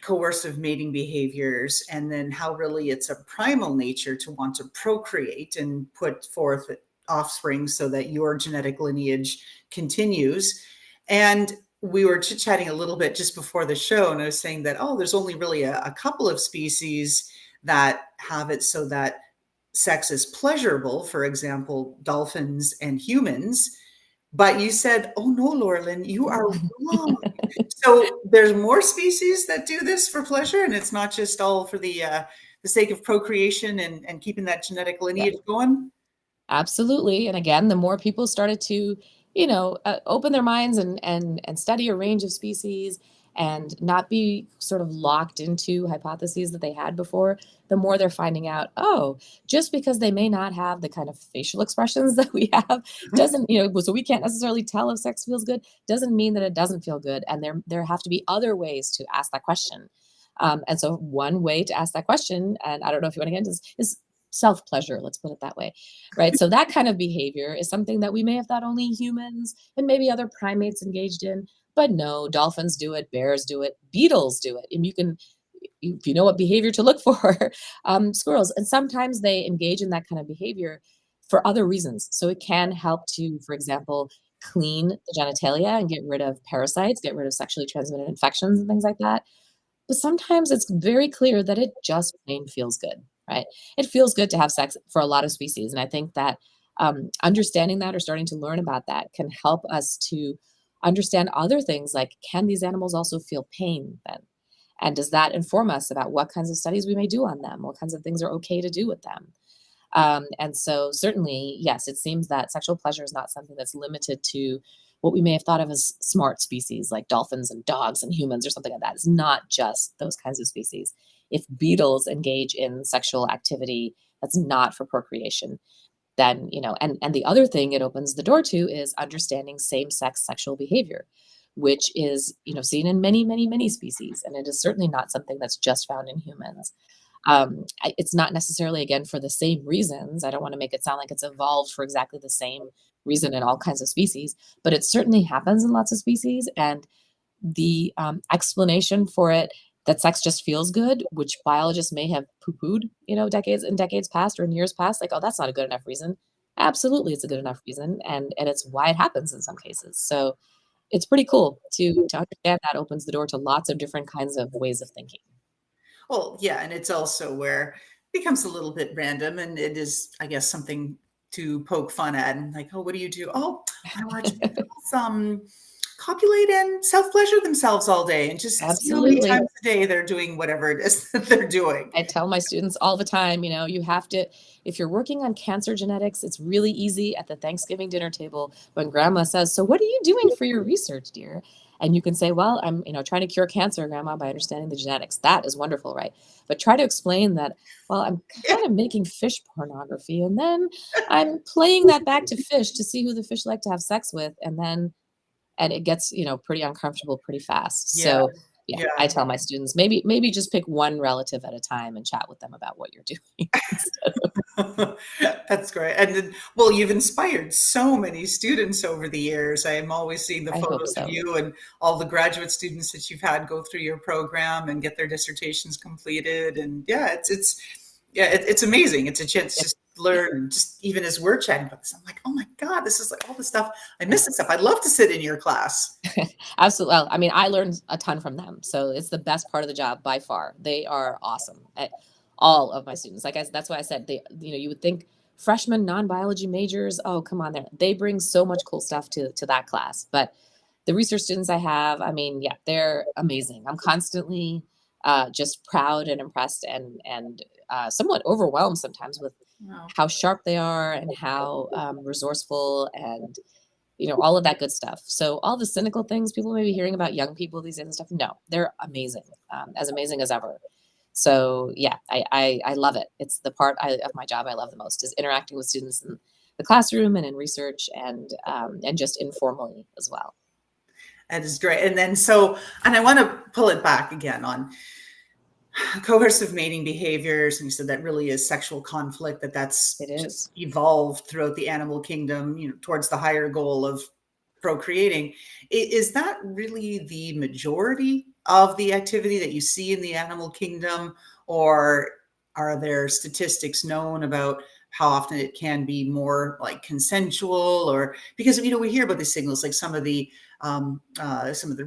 coercive mating behaviors, and then how really it's a primal nature to want to procreate and put forth offspring so that your genetic lineage continues. And we were chit-chatting a little bit just before the show, and I was saying that, there's only really a couple of species that have it so that sex is pleasurable, for example, dolphins and humans. But you said, oh no, Laurelyn, you are wrong. So there's more species that do this for pleasure, and it's not just all for the sake of procreation and keeping that genetic lineage going? Absolutely. And again, the more people started to, open their minds and study a range of species and not be sort of locked into hypotheses that they had before, the more they're finding out, just because they may not have the kind of facial expressions that we have doesn't, so we can't necessarily tell if sex feels good, doesn't mean that it doesn't feel good. And there have to be other ways to ask that question. And so one way to ask that question, and I don't know if you want to get into this, is self-pleasure, let's put it that way, right? So that kind of behavior is something that we may have thought only humans and maybe other primates engaged in, but no, dolphins do it, bears do it, beetles do it. And if you know what behavior to look for, squirrels. And sometimes they engage in that kind of behavior for other reasons. So it can help to, for example, clean the genitalia and get rid of parasites, get rid of sexually transmitted infections and things like that. But sometimes it's very clear that it just plain feels good, right? It feels good to have sex for a lot of species. And I think that understanding that or starting to learn about that can help us to understand other things like, can these animals also feel pain then? And does that inform us about what kinds of studies we may do on them? What kinds of things are okay to do with them? And so certainly, yes, it seems that sexual pleasure is not something that's limited to what we may have thought of as smart species like dolphins and dogs and humans or something like that. It's not just those kinds of species. If beetles engage in sexual activity that's not for procreation, then, and the other thing it opens the door to is understanding same-sex sexual behavior, which is, seen in many, many, many species. And it is certainly not something that's just found in humans. It's not necessarily, again, for the same reasons. I don't want to make it sound like it's evolved for exactly the same reason in all kinds of species, but it certainly happens in lots of species. And the explanation for it, that sex just feels good, which biologists may have poo-pooed, decades and decades past or in years past, like, that's not a good enough reason. Absolutely, it's a good enough reason, and it's why it happens in some cases. So it's pretty cool to understand that opens the door to lots of different kinds of ways of thinking. Well, yeah, and it's also where it becomes a little bit random, and it is, I guess, something to poke fun at, and like, what do you do? I watch some copulate and self-pleasure themselves all day and just see how many Absolutely. times a day they're doing whatever it is that they're doing. I tell my students all the time, you have to, if you're working on cancer genetics, it's really easy at the Thanksgiving dinner table when grandma says, "So what are you doing for your research, dear?" And you can say, "Well, I'm, trying to cure cancer, grandma, by understanding the genetics." That is wonderful, right? But try to explain that, well, I'm Yeah. kind of making fish pornography, and then I'm playing that back to fish to see who the fish like to have sex with, and it gets, pretty uncomfortable pretty fast. Yeah. So, yeah, I Yeah. tell my students, maybe just pick one relative at a time and chat with them about what you're doing instead of. That's great. And then, well, you've inspired so many students over the years. I am always seeing the I hope photos of so. you and all the graduate students that you've had go through your program and get their dissertations completed. And yeah, it's amazing. It's a chance It just to learn, just even as we're chatting about this. I'm like, oh my God, this is like all the stuff. I yeah. miss this stuff. I'd love to sit in your class. Absolutely. Well, I mean, I learned a ton from them, so it's the best part of the job by far. They are awesome. All of my students, that's why I said you would think freshmen non-biology majors, oh, come on, they bring so much cool stuff to that class. But the research students I have, I mean, yeah, they're amazing. I'm constantly just proud and impressed and somewhat overwhelmed sometimes with Wow. how sharp they are and how resourceful and all of that good stuff. So all the cynical things people may be hearing about young people these days and stuff, no, they're amazing as ever. So yeah, I love it. It's the part of my job I love the most is interacting with students in the classroom and in research and just informally as well. That is great. And then so, and I want to pull it back again on coercive mating behaviors, and you said that really is sexual conflict, that's It just is. evolved throughout the animal kingdom, towards the higher goal of procreating. Is that really the majority of the activity that you see in the animal kingdom, or are there statistics known about how often it can be more like consensual? Or because we hear about these signals, like some of the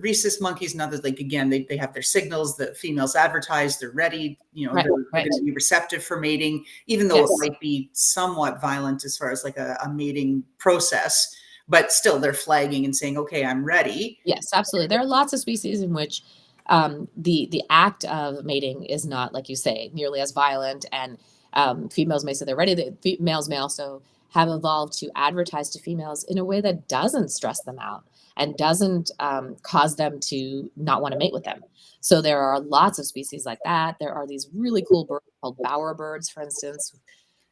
rhesus monkeys and others, like again, they have their signals that females advertise they're ready, Right, they're right. going to be receptive for mating, even though it Yes. might be somewhat violent as far as like a mating process, but still they're flagging and saying, okay, I'm ready. Yes, absolutely. There are lots of species in which the act of mating is not, like you say, nearly as violent, and females may say they're ready. Males may also have evolved to advertise to females in a way that doesn't stress them out and doesn't cause them to not want to mate with them. So there are lots of species like that. There are these really cool birds called bowerbirds, for instance,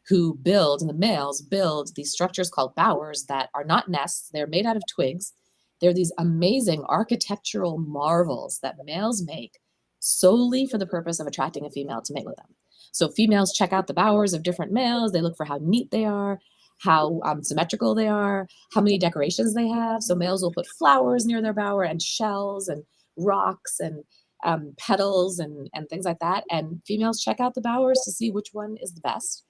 who build, and the males build these structures called bowers that are not nests. They're made out of twigs. They're these amazing architectural marvels that males make solely for the purpose of attracting a female to mate with them. So females check out the bowers of different males. They look for how neat they are, how symmetrical they are, how many decorations they have. So males will put flowers near their bower and shells and rocks and petals and things like that. And females check out the bowers to see which one is the best,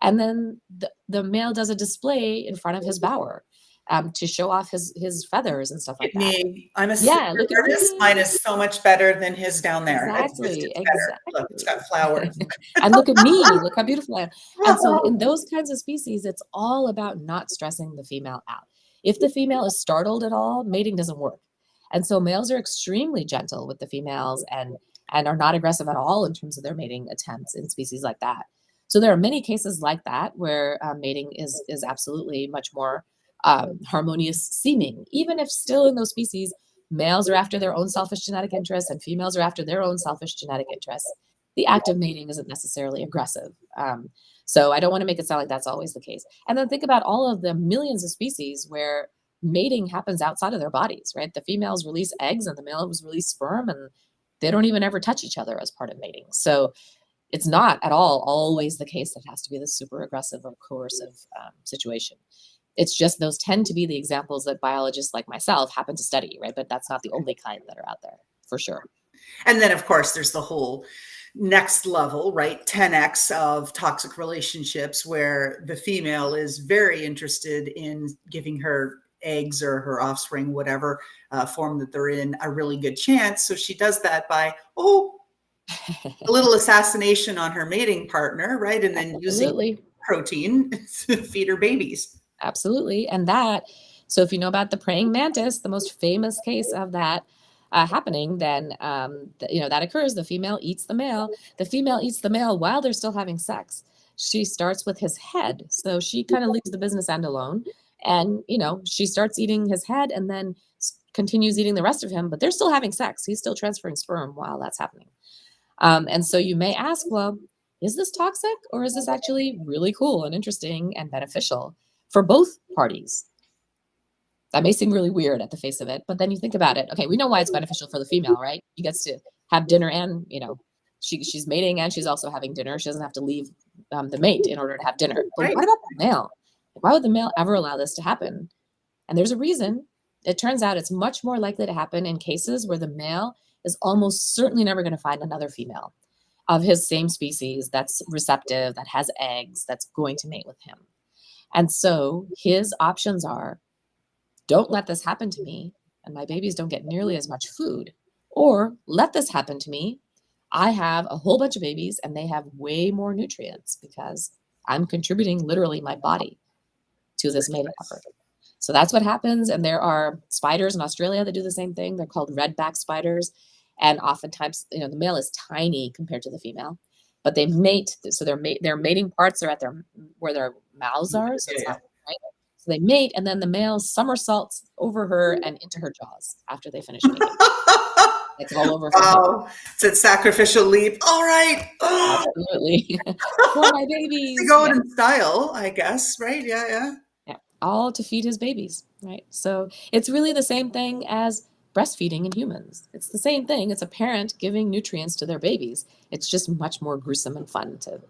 and then the male does a display in front of his bower to show off his feathers and stuff Look like at that. me, I'm a Yeah, sticker look at artist. Mine me. is so much better than his down there. Exactly, It's better. Look, it's exactly. got flowers. And look at me, look how beautiful I am. And so in those kinds of species, it's all about not stressing the female out. If the female is startled at all, mating doesn't work. And so males are extremely gentle with the females and are not aggressive at all in terms of their mating attempts in species like that. So there are many cases like that where mating is absolutely much more harmonious seeming, even if still in those species males are after their own selfish genetic interests and females are after their own selfish genetic interests. The act of mating isn't necessarily aggressive. So I don't want to make it sound like that's always the case. And then think about all of the millions of species where mating happens outside of their bodies, right? The females release eggs and the males release sperm, and they don't even ever touch each other as part of mating. So it's not at all always the case that it has to be this super aggressive or coercive situation. It's just those tend to be the examples that biologists like myself happen to study, right? But that's not the only kind that are out there, for sure. And then, of course, there's the whole next level, right? 10x of toxic relationships where the female is very interested in giving her eggs or her offspring, whatever form that they're in, a really good chance. So she does that by, a little assassination on her mating partner, right? And then using Absolutely. protein to feed her babies. Absolutely. And that So if you know about the praying mantis, the most famous case of that happening, then that occurs. The female eats the male. The female eats the male while they're still having sex. She starts with his head, so she kind of leaves the business end alone, and she starts eating his head, and then continues eating the rest of him. But they're still having sex. He's still transferring sperm while that's happening. And so you may ask, well, is this toxic, or is this actually really cool and interesting and beneficial for both parties? That may seem really weird at the face of it, but then you think about it. Okay, we know why it's beneficial for the female, right? She gets to have dinner, and she's mating, and she's also having dinner. She doesn't have to leave the mate in order to have dinner. But Right. what about the male? Why would the male ever allow this to happen? And there's a reason. It turns out it's much more likely to happen in cases where the male is almost certainly never going to find another female of his same species that's receptive, that has eggs, that's going to mate with him. And so his options are, don't let this happen to me, and my babies don't get nearly as much food. Or let this happen to me. I have a whole bunch of babies, and they have way more nutrients because I'm contributing literally my body to this mating effort. So that's what happens. And there are spiders in Australia that do the same thing. They're called redback spiders. And oftentimes, the male is tiny compared to the female, but they mate. So their mating parts are at where their mouths are. So it's Yeah. not right. So they mate, and then the male somersaults over her and into her jaws after they finish mating. It's all over. Wow. It's a sacrificial leap. All right. Absolutely. For my babies. To go in style, I guess, right? Yeah. Yeah. All to feed his babies, right? So it's really the same thing as breastfeeding in humans. It's the same thing. It's a parent giving nutrients to their babies. It's just much more gruesome and fun to,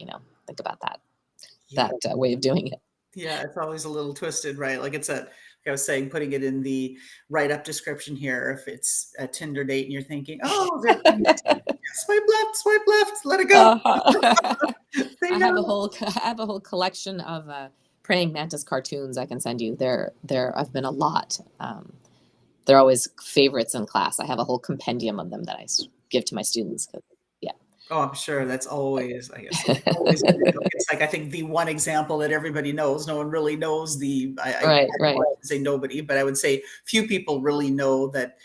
think about that way of doing it. Yeah, it's always a little twisted, right? Like I was saying, putting it in the write-up description here, if it's a Tinder date and you're thinking, oh, swipe left, let it go. I have a whole collection of praying mantis cartoons I can send you. There have been a lot. They're always favorites in class. I have a whole compendium of them that I give to my students. Yeah. Oh, I'm sure that's always, I guess, always. It's like, I think the one example that everybody knows, no one really knows Right. I wouldn't say nobody, but I would say few people really know that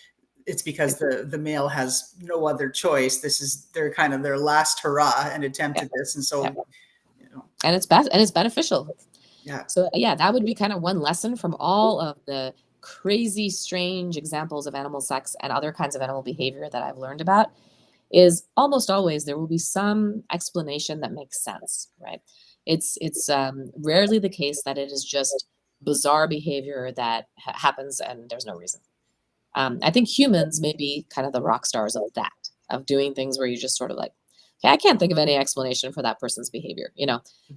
it's because the male has no other choice. This is their kind of their last hurrah and attempt at this. And so, and it's beneficial. Yeah. So that would be kind of one lesson from all of the crazy, strange examples of animal sex and other kinds of animal behavior that I've learned about, is almost always there will be some explanation that makes sense, right? It's rarely the case that it is just bizarre behavior that happens and there's no reason. I think humans may be kind of the rock stars of that, of doing things where you just sort of like, okay, I can't think of any explanation for that person's behavior,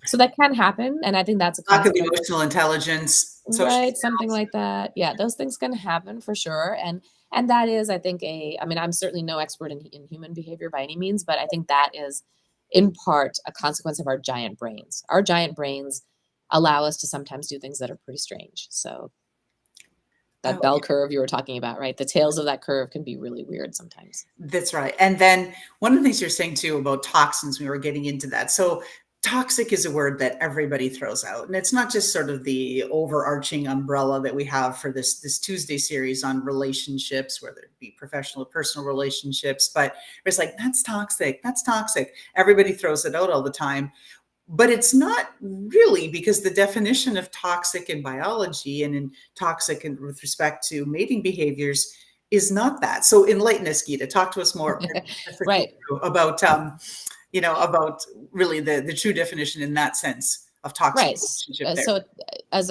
So that can happen, and I think that's a lack of emotional intelligence, right? Something like that. Yeah, those things can happen for sure, and that is, I think, I'm certainly no expert in human behavior by any means, but I think that is in part a consequence of our giant brains. Our giant brains allow us to sometimes do things that are pretty strange. So that bell curve you were talking about, right? The tails of that curve can be really weird sometimes. That's right. And then one of the things you're saying too about toxins, we were getting into that. So toxic is a word that everybody throws out. And it's not just sort of the overarching umbrella that we have for this Tuesday series on relationships, whether it be professional or personal relationships, but it's like, that's toxic. That's toxic. Everybody throws it out all the time. But it's not really, because the definition of toxic in biology and in toxic with respect to mating behaviors is not that. So enlighten us, Geeta. Talk to us more right. about about really the true definition in that sense of toxic right. relationship there. So as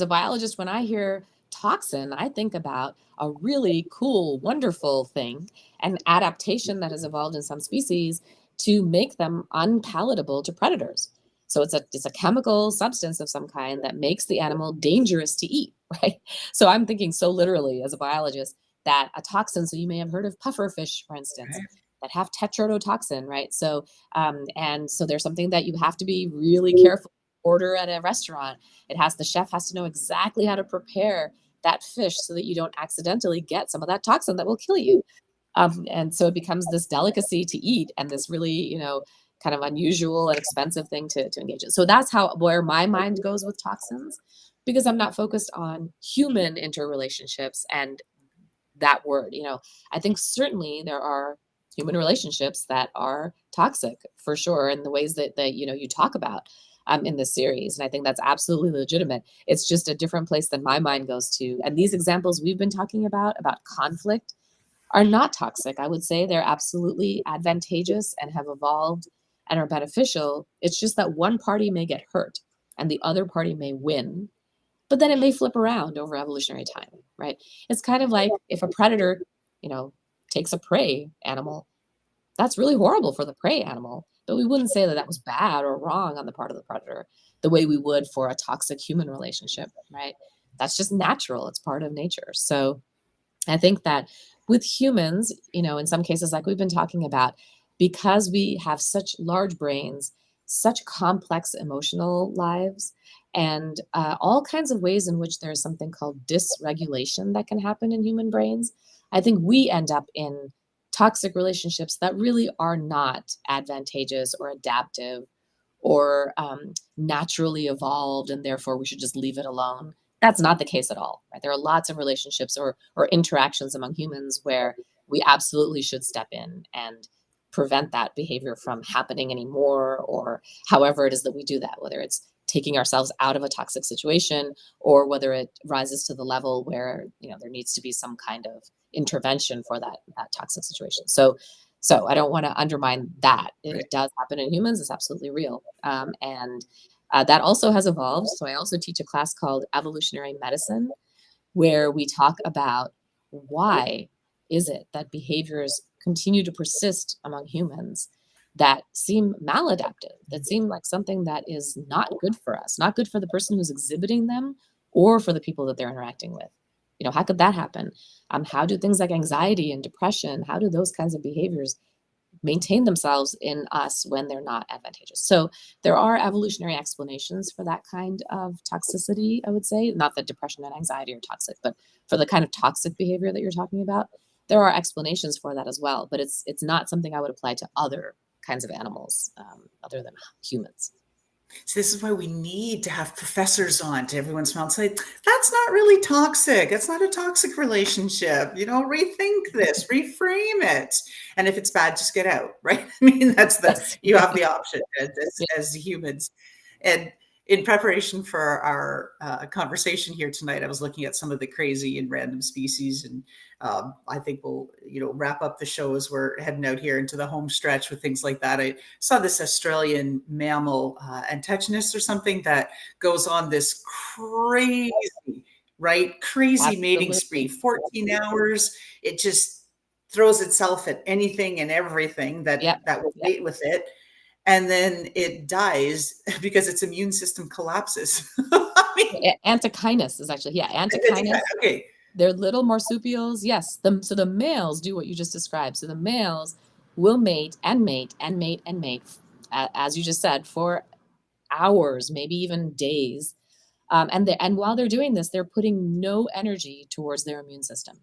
a biologist, when I hear toxin, I think about a really cool, wonderful thing, an adaptation that has evolved in some species to make them unpalatable to predators. So it's a chemical substance of some kind that makes the animal dangerous to eat, right? So I'm thinking so literally as a biologist that a toxin, so you may have heard of pufferfish, for instance, that have tetrodotoxin, right? So and so there's something that you have to be really careful to order at a restaurant. The chef has to know exactly how to prepare that fish so that you don't accidentally get some of that toxin that will kill you. And so it becomes this delicacy to eat and this really, kind of unusual and expensive thing to engage in. So that's where my mind goes with toxins. because I'm not focused on human interrelationships and that word. I think certainly there are human relationships that are toxic for sure in the ways that you talk about in this series. And I think that's absolutely legitimate. It's just a different place than my mind goes to. And these examples we've been talking about conflict, are not toxic. I would say they're absolutely advantageous and have evolved and are beneficial. It's just that one party may get hurt and the other party may win, but then it may flip around over evolutionary time, right? It's kind of like if a predator, you know, takes a prey animal, that's really horrible for the prey animal, but we wouldn't say that that was bad or wrong on the part of the predator the way we would for a toxic human relationship, right? That's just natural. It's part of nature. So I think that with humans, in some cases, like we've been talking about, because we have such large brains, such complex emotional lives, and all kinds of ways in which there's something called dysregulation that can happen in human brains, I think we end up in toxic relationships that really are not advantageous or adaptive or naturally evolved, and therefore we should just leave it alone. That's not the case at all, right? There are lots of relationships or interactions among humans where we absolutely should step in and prevent that behavior from happening anymore, or however it is that we do that, whether it's taking ourselves out of a toxic situation or whether it rises to the level where there needs to be some kind of intervention for that toxic situation. So I don't want to undermine that. Right. It does happen in humans. It's absolutely real. And that also has evolved. So I also teach a class called evolutionary medicine, where we talk about why is it that behaviors continue to persist among humans that seem maladaptive, that seem like something that is not good for us, not good for the person who's exhibiting them or for the people that they're interacting with. How could that happen? How do things like anxiety and depression, how do those kinds of behaviors maintain themselves in us when they're not advantageous? So there are evolutionary explanations for that kind of toxicity, I would say. Not that depression and anxiety are toxic, but for the kind of toxic behavior that you're talking about, there are explanations for that as well. But it's not something I would apply to other kinds of animals other than humans. So this is why we need to have professors on to every once in a while and say, that's not really toxic. It's not a toxic relationship. Rethink this, reframe it. And if it's bad, just get out, right? I mean, Yes. you have the option as, Yeah. as humans. And in preparation for our conversation here tonight, I was looking at some of the crazy and random species, and I think we'll, wrap up the show as we're heading out here into the home stretch with things like that. I saw this Australian mammal, Antechinus or something, that goes on this crazy, crazy mating spree, Absolutely. 14 hours. It just throws itself at anything and everything Yeah. that will Yeah. mate with it, and then it dies because its immune system collapses. I mean, Antechinus is actually, yeah, Antechinus. okay. They're little marsupials. Yes. So the males do what you just described. So the males will mate and mate and mate and mate, as you just said, for hours, maybe even days. And while they're doing this, they're putting no energy towards their immune system.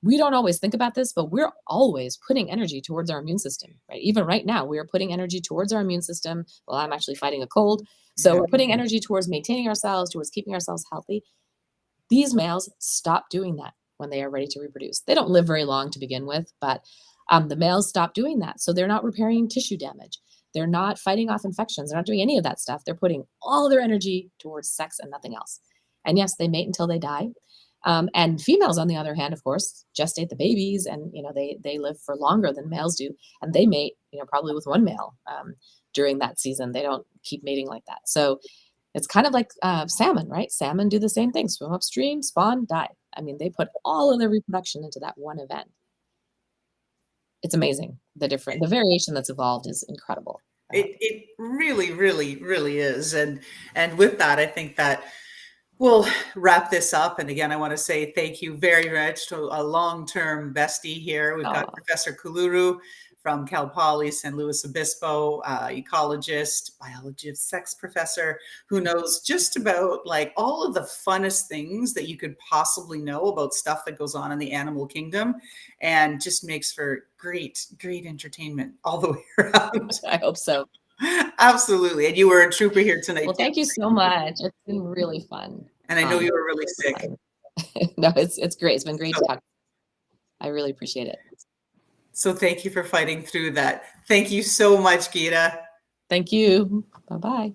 We don't always think about this, but we're always putting energy towards our immune system, right? Even right now, we are putting energy towards our immune system. Well, I'm actually fighting a cold. So Yeah. we're putting energy towards maintaining ourselves, towards keeping ourselves healthy. These males stop doing that when they are ready to reproduce. They don't live very long to begin with, but the males stop doing that. So they're not repairing tissue damage. They're not fighting off infections. They're not doing any of that stuff. They're putting all their energy towards sex and nothing else. And yes, they mate until they die. And females, on the other hand, of course, gestate the babies, and they live for longer than males do, and they mate, probably with one male during that season. They don't keep mating like that. So it's kind of like salmon, right? Salmon do the same thing: swim upstream, spawn, die. I mean, they put all of their reproduction into that one event. It's amazing. The variation that's evolved is incredible. It really, really, really is. And with that, I think that we'll wrap this up. And again, I want to say thank you very much to a long-term bestie here. We've got Oh, Professor Kuluru from Cal Poly San Luis Obispo, ecologist, biologist, sex professor, who knows just about like all of the funnest things that you could possibly know about stuff that goes on in the animal kingdom, and just makes for great, great entertainment all the way around. I hope so. Absolutely. And you were a trooper here tonight Well, too. thank you so much. It's been really fun. And I know you were really sick. No, it's great. It's been great to So, talk. I really appreciate it. so thank you for fighting through that. Thank you so much, Geeta. Thank you. Bye-bye.